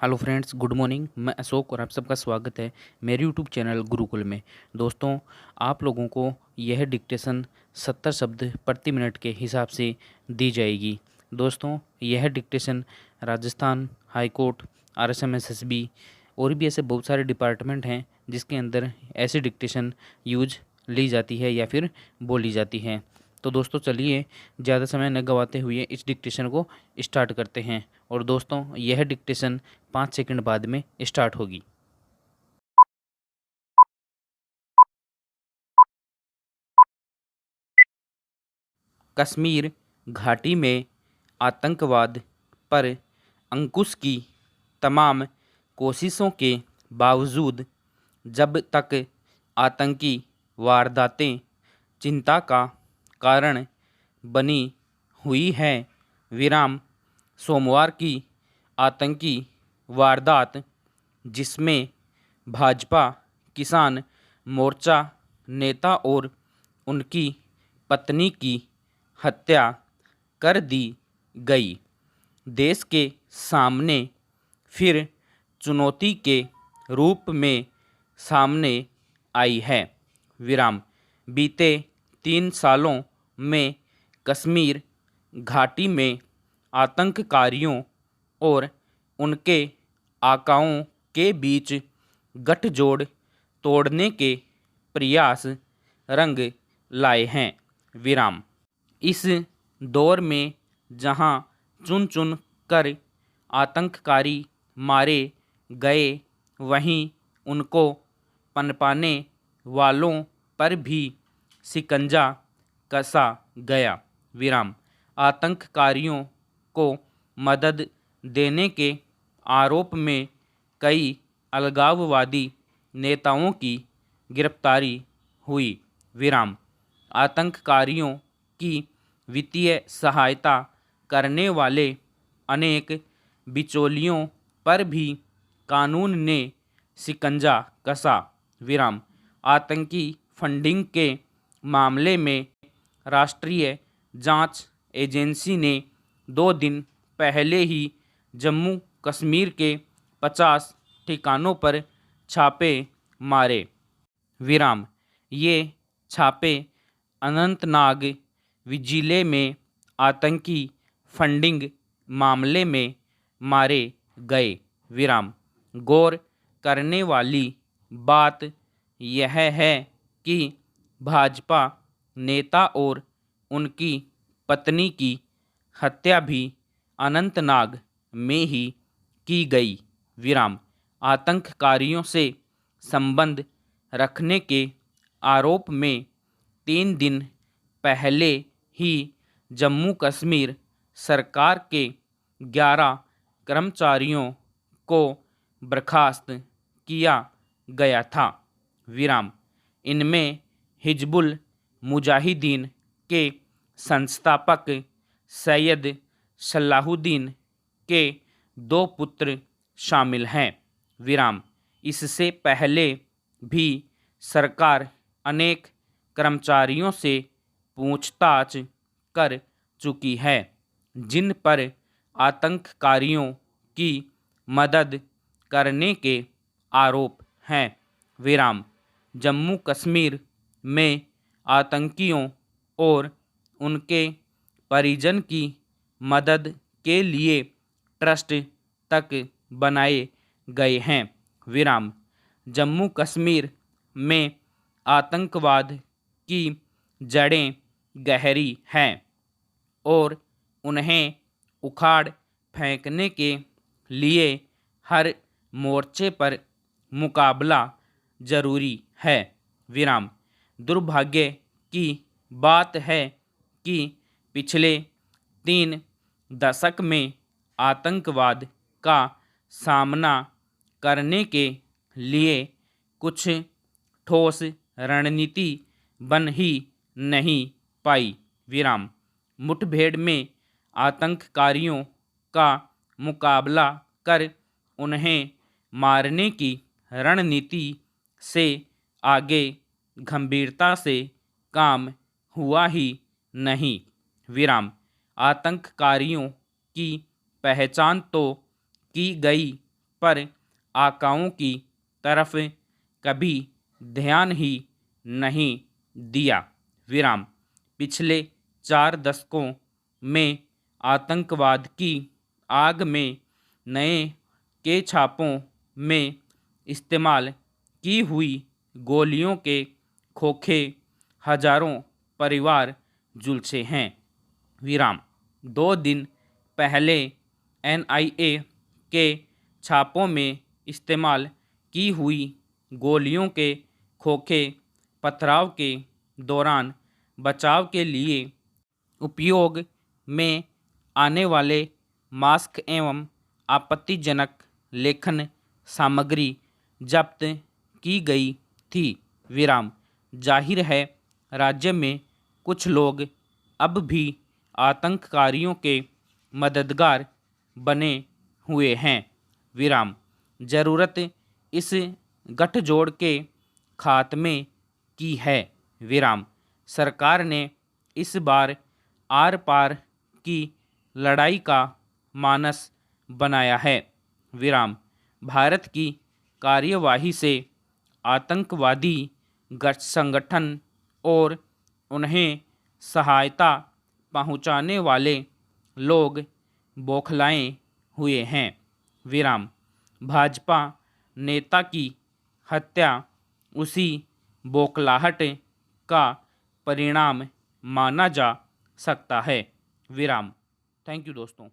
Hello friends, good morning. मैं अशोक और आप सबका स्वागत है मेरे यूट्यूब चैनल गुरुकुल में। दोस्तों, आप लोगों को यह डिक्टेशन 70 शब्द प्रति मिनट के हिसाब से दी जाएगी। दोस्तों, यह dictation Rajasthan high court, RSM SSB और भी ऐसे बहुत सारे डिपार्टमेंट हैं जिसके अंदर ऐसी डिक्टेशन यूज ली जाती है या फिर बोली जाती है। तो दोस्तों चलिए ज़्यादा समय न गवाते हुए इस डिक्टेशन को स्टार्ट करते हैं। और दोस्तों, यह डिक्टेशन 5 सेकंड बाद में स्टार्ट होगी। कश्मीर घाटी में आतंकवाद पर अंकुश की तमाम कोशिशों के बावजूद जब तक आतंकी वारदातें चिंता का कारण बनी हुई हैं, विराम सोमवार की आतंकी वारदात जिसमें भाजपा किसान मोर्चा नेता और उनकी पत्नी की हत्या कर दी गई, देश के सामने फिर चुनौती के रूप में सामने आई है। विराम बीते 3 सालों में कश्मीर घाटी में आतंककारियों और उनके आकाओं के बीच गठजोड़ तोड़ने के प्रयास रंग लाए हैं। विराम इस दौर में जहां चुन चुन कर आतंककारी मारे गए, वहीं उनको पनपाने वालों पर भी शिकंजा कसा गया। विराम आतंककारियों को मदद देने के आरोप में कई अलगाववादी नेताओं की गिरफ्तारी हुई। विराम आतंककारियों की वित्तीय सहायता करने वाले अनेक बिचौलियों पर भी कानून ने शिकंजा कसा। विराम आतंकी फंडिंग के मामले में राष्ट्रीय जांच एजेंसी ने 2 दिन पहले ही जम्मू कश्मीर के 50 ठिकानों पर छापे मारे। विराम ये छापे अनंतनाग जिले में आतंकी फंडिंग मामले में मारे गए। विराम गौर करने वाली बात यह है कि भाजपा नेता और उनकी पत्नी की हत्या भी अनंतनाग में ही की गई। विराम आतंककारियों से संबंध रखने के आरोप में 3 दिन पहले ही जम्मू कश्मीर सरकार के 11 कर्मचारियों को बर्खास्त किया गया था। विराम इनमें हिजबुल मुजाहिदीन के संस्थापक सैयद सलाहुद्दीन के 2 पुत्र शामिल हैं। विराम इससे पहले भी सरकार अनेक कर्मचारियों से पूछताछ कर चुकी है जिन पर आतंककारियों की मदद करने के आरोप हैं। विराम जम्मू कश्मीर में आतंकियों और उनके परिजन की मदद के लिए ट्रस्ट तक बनाए गए हैं। विराम जम्मू कश्मीर में आतंकवाद की जड़ें गहरी हैं और उन्हें उखाड़ फेंकने के लिए हर मोर्चे पर मुकाबला जरूरी है। विराम दुर्भाग्य की बात है कि पिछले 3 दशक में आतंकवाद का सामना करने के लिए कुछ ठोस रणनीति बन ही नहीं पाई। विराम मुठभेड़ में आतंककारियों का मुकाबला कर उन्हें मारने की रणनीति से आगे गंभीरता से काम हुआ ही नहीं। विराम आतंककारियों की पहचान तो की गई पर आकाओं की तरफ कभी ध्यान ही नहीं दिया। विराम। पिछले 4 दशकों में आतंकवाद की आग में नए के छापों में इस्तेमाल की हुई गोलियों के खोखे हजारों परिवार झुलसे हैं। विराम। 2 दिन पहले NIA के छापों में इस्तेमाल की हुई गोलियों के खोखे पथराव के दौरान बचाव के लिए उपयोग में आने वाले मास्क एवं आपत्तिजनक लेखन सामग्री जब्त की गई थी। विराम। जाहिर है राज्य में कुछ लोग अब भी आतंककारियों के मददगार बने हुए हैं। विराम। जरूरत इस गठजोड़ के खात्मे की है। विराम। सरकार ने इस बार आर पार की लड़ाई का मानस बनाया है। विराम। भारत की कार्यवाही से आतंकवादी संगठन और उन्हें सहायता पहुंचाने वाले लोग बौखलाए हुए हैं। विराम। भाजपा नेता की हत्या उसी बौखलाहट का परिणाम माना जा सकता है। विराम। थैंक यू दोस्तों।